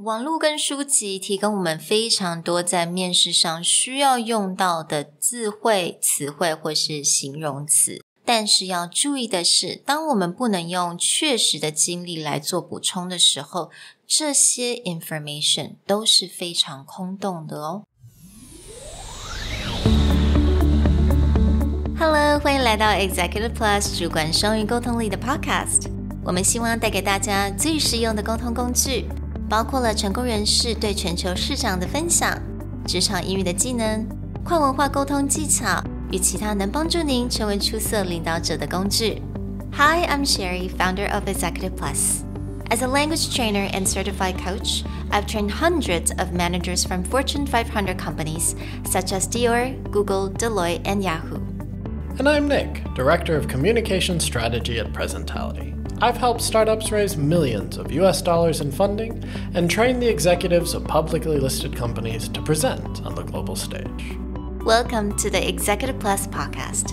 网络跟书籍提供我们非常多在面试上需要用到的字汇、词汇或是形容词，但是要注意的是，当我们不能用确实的经历来做补充的时候，这些 information 都是非常空洞的哦。Hello， 欢迎来到 Executive Plus 主管双语沟通力的 podcast。我们希望带给大家最实用的沟通工具，包括了成功人士对全球市场的分享、职场英语的技能、跨文化沟通技巧与其他能帮助您成为出色领导者的工具。Hi, I'm Sherry, founder of Executive Plus. As a language trainer and certified coach, I've trained hundreds of managers from Fortune 500 companies such as Dior, Google, Deloitte, and Yahoo.And I'm Nick, Director of Communication Strategy at Presentality. I've helped startups raise millions of US dollars in funding and train the executives of publicly listed companies to present on the global stage. Welcome to the Executive Plus podcast,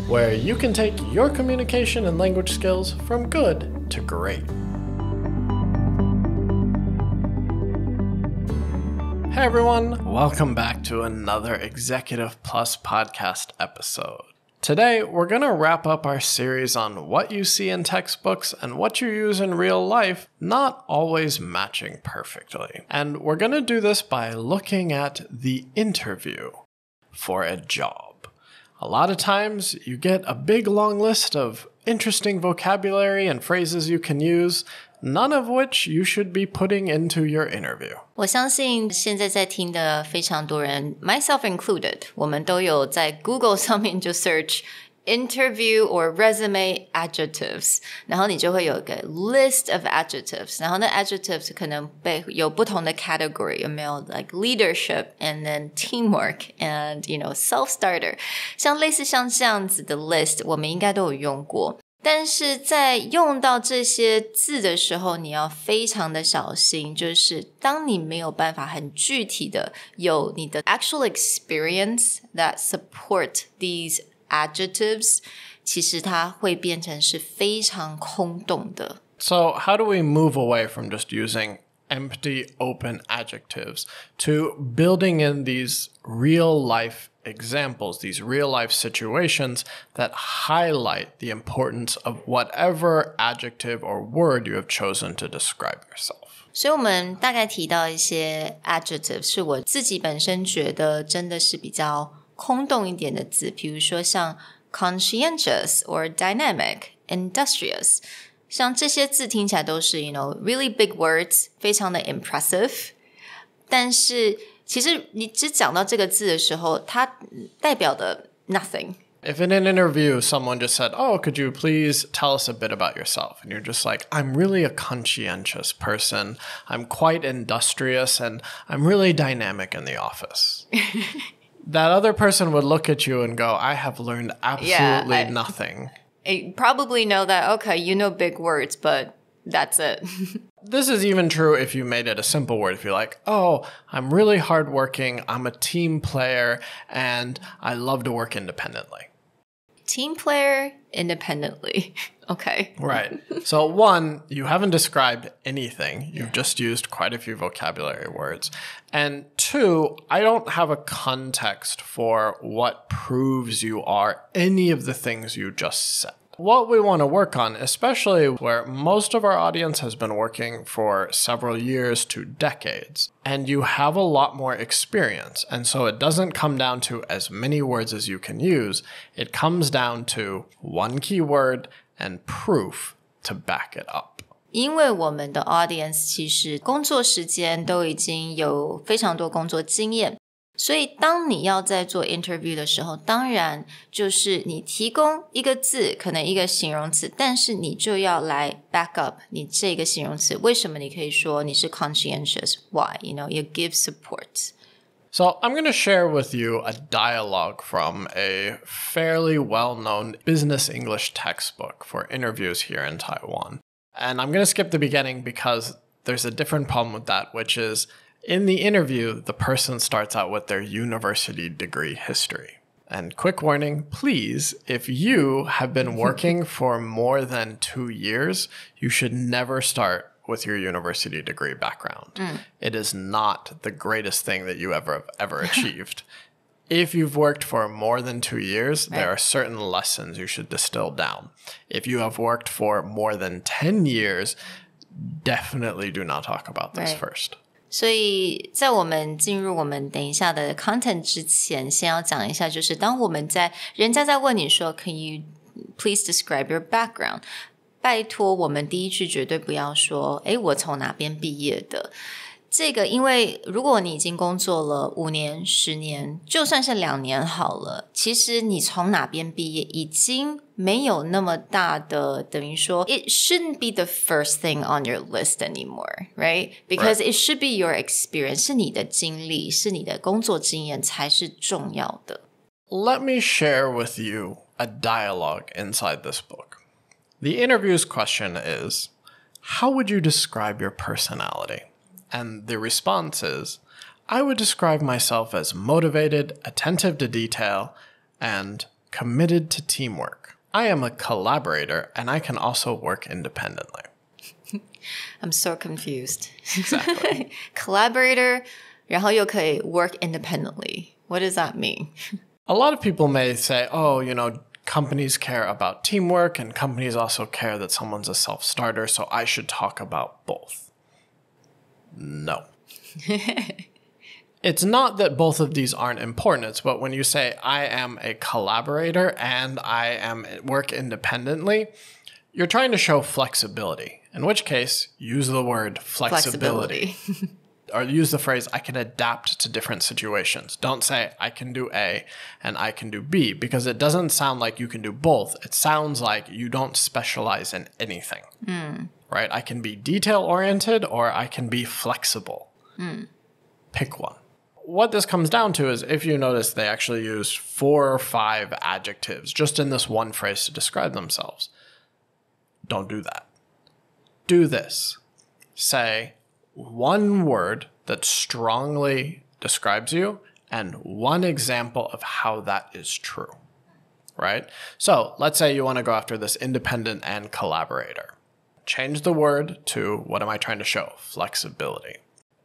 where you can take your communication and language skills from good to great. Hey everyone, welcome back to another Executive Plus podcast episode.Today, we're going to wrap up our series on what you see in textbooks and what you use in real life not always matching perfectly. And we're going to do this by looking at the interview for a job. A lot of times, you get a big long list of interesting vocabulary and phrases you can use,None of which you should be putting into your interview. 我相信现在在听的非常多人 myself included 我们都有在 Google 上面就 search interview or resume adjectives 然后你就会有一个 list of adjectives 然后那 adjectives 可能有不同的 category 有没有 like leadership and then teamwork and self-starter 像类似像这样子的 list 我们应该都有用过但是在用到这些字的时候你要非常的小心就是当你没有办法很具体的有你的 actual experience that support these adjectives 其实它会变成是非常空洞的 So how do we move away from just using empty open adjectives to building in these real life examples, these real-life situations that highlight the importance of whatever adjective or word you have chosen to describe yourself. 所以我们大概提到一些 adjective 是我自己本身觉得真的是比较空洞一点的字，比如说像 conscientious or dynamic, industrious 像这些字听起来都是 really big words 非常的 impressive 但是其实你只讲到这个字的时候它代表的 nothing If in an interview someone just said, oh, could you please tell us a bit about yourself? And you're just like, I'm really a conscientious person. I'm quite industrious and I'm really dynamic in the office. That other person would look at you and go, I have learned absolutely nothing. I probably know that, okay, you know big words, but that's it. This is even true if you made it a simple word. If you're like, oh, I'm really hardworking, I'm a team player, and I love to work independently. Team player, independently. Okay. Right. So one, you haven't described anything. You've just used quite a few vocabulary words. And two, I don't have a context for what proves you are any of the things you just said. What we want to work on, especially where most of our audience has been working for several years to decades, and you have a lot more experience, and so it doesn't come down to as many words as you can use, it comes down to one keyword and proof to back it up. 因为我们的 audience 其实工作时间都已经有非常多工作经验所以当你要在做 interview 的时候当然就是你提供一个字可能一个形容词但是你就要来 back up 你这个形容词为什么你可以说你是 conscientious why you give support So I'm going to share with you a dialogue from a fairly well-known business English textbook for interviews here in Taiwan. And I'm going to skip the beginning because there's a different problem with that, which is in the interview, the person starts out with their university degree history. And quick warning, please, if you have been working for more than 2 years, you should never start with your university degree background. It is not the greatest thing that you ever achieved. If you've worked for more than 2 years, there are certain lessons you should distill down. If you have worked for more than 10 years, definitely do not talk about this first. 所以在我们进入我们等一下的 content 之前，先要讲一下，就是当我们人家在问你说 Can you please describe your background? 拜托我们第一句绝对不要说我从哪边毕业的。这个因为如果你已经工作了5年10年，就算是2年好了，其实你从哪边毕业已经没有那么大的，等于说 it shouldn't be the first thing on your list anymore, right? Because it should be your experience, 是你的经历，是你的工作经验才是重要的。Let me share with you a dialogue inside this book. The interview's question is, how would you describe your personality? And the response is, I would describe myself as motivated, attentive to detail, and committed to teamwork. I am a collaborator, and I can also work independently. I'm so confused. Exactly. Collaborator, 然后又可以 work independently. What does that mean? A lot of people may say, companies care about teamwork, and companies also care that someone's a self-starter, so I should talk about both. No. It's not that both of these aren't important, but when you say, I am a collaborator and I work independently, you're trying to show flexibility, in which case, use the word flexibility. Or use the phrase, I can adapt to different situations. Don't say, I can do A and I can do B, because it doesn't sound like you can do both. It sounds like you don't specialize in anything. Right? I can be detail-oriented or I can be flexible. Pick one. What this comes down to is, if you notice, they actually use 4 or 5 adjectives just in this one phrase to describe themselves. Don't do that. Do this. Say one word that strongly describes you and one example of how that is true. Right? So let's say you want to go after this independent and collaborator. Change the word to, what am I trying to show? Flexibility.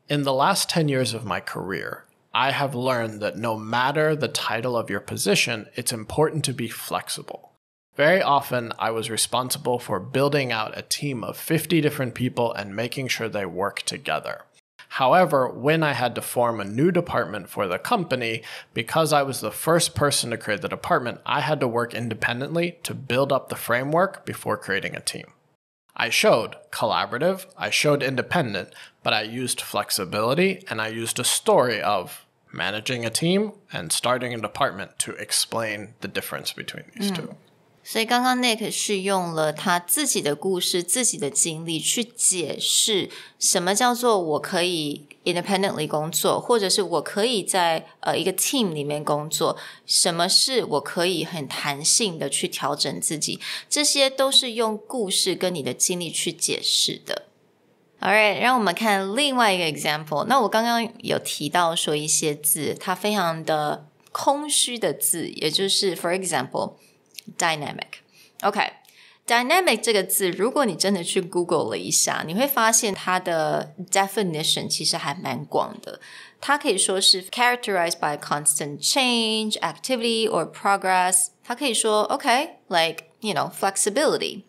In the last 10 years of my career, I have learned that no matter the title of your position, it's important to be flexible. Very often, I was responsible for building out a team of 50 different people and making sure they work together. However, when I had to form a new department for the company, because I was the first person to create the department, I had to work independently to build up the framework before creating a team. I showed collaborative, I showed independent, but I used flexibility and I used a story of managing a team and starting a department to explain the difference between these two. 所以刚刚 Nick 是用了他自己的故事、自己的经历去解释什么叫做我可以 independently 工作，或者是我可以在一个 team 里面工作，什么是我可以很弹性的去调整自己，这些都是用故事跟你的经历去解释的。Alright, 让我们看另外一个 example。那我刚刚有提到说一些字，它非常的空虚的字，也就是 for example,Dynamic. OK, dynamic 这个字，如果你真的去 Google 了一下，你会发现它的 definition 其实还蛮广的。它可以说是 characterized by constant change, activity, or progress. 它可以说 like, flexibility.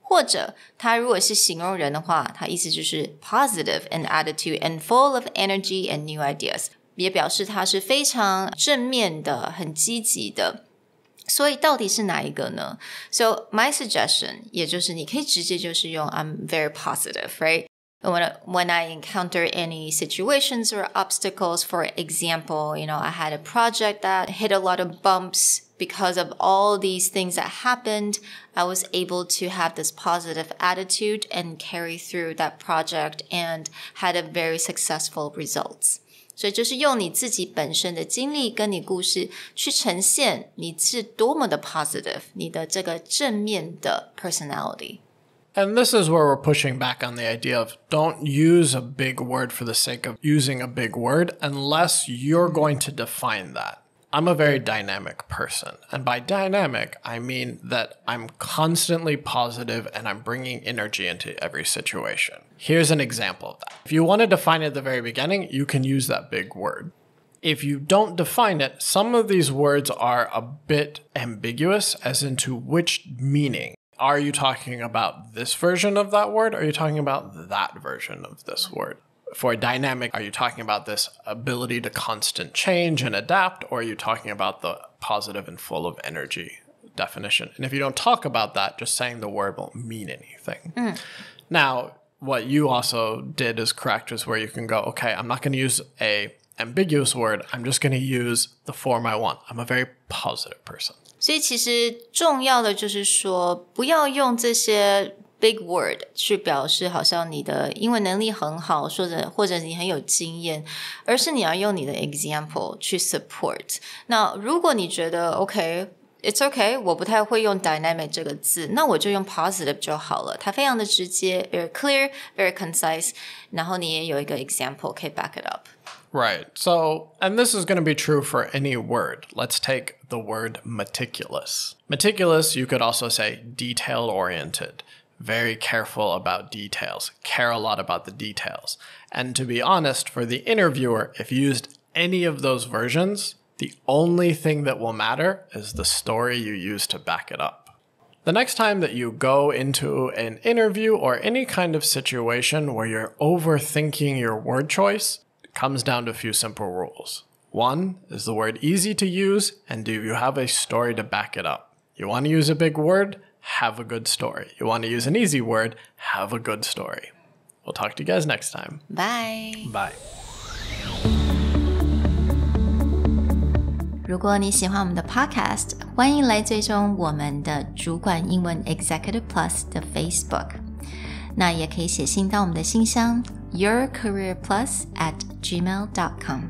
或者它如果是形容人的话，它意思就是 positive in attitude and full of energy and new ideas. 也表示它是非常正面的，很积极的。所以到底是哪一个呢？ So my suggestion 也就是你可以直接就是用 I'm very positive, right? When I encounter any situations or obstacles, for example, I had a project that hit a lot of bumps because of all these things that happened. I was able to have this positive attitude and carry through that project and had a very successful results.所以就是用你自己本身的经历跟你故事去呈现你是多么的 positive, 你的这个正面的 personality. And this is where we're pushing back on the idea of don't use a big word for the sake of using a big word unless you're going to define that. I'm a very dynamic person. And by dynamic, I mean that I'm constantly positive and I'm bringing energy into every situation. Here's an example of that. If you want to define it at the very beginning, you can use that big word. If you don't define it, some of these words are a bit ambiguous as into which meaning. Are you talking about this version of that word? Or are you talking about that version of this word? For dynamic, are you talking about this ability to constant change and adapt? Or are you talking about the positive and full of energy definition? And if you don't talk about that, just saying the word won't mean anything. Now, what you also did is correct, is where you can go, okay, I'm not going to use a ambiguous word. I'm just going to use the form I want. I'm a very positive person. 所以其实重要的就是说，不要用这些 big word 去表示好像你的英文能力很好，或者你很有经验，而是你要用你的 example 去 support。那如果你觉得 OK，It's okay， 我不太会用 dynamic 这个字，那我就用 positive 就好了。它非常的直接 ，very clear, very concise， 然后你也有一个 example 可以 back it up。Right. So, and this is going to be true for any word. Let's take the word meticulous. Meticulous, you could also say detail-oriented. Very careful about details. Care a lot about the details. And to be honest, for the interviewer, if you used any of those versions, the only thing that will matter is the story you use to back it up. The next time that you go into an interview or any kind of situation where you're overthinking your word choice, comes down to a few simple rules. One, is the word easy to use, and do you have a story to back it up? You want to use a big word? Have a good story. You want to use an easy word? Have a good story. We'll talk to you guys next time. Bye. Bye. 如果你喜欢我们的 podcast， 欢迎来追踪我们的主管英文 Executive Plus 的 Facebook。那也可以写信到我们的信箱yourcareerplus@gmail.com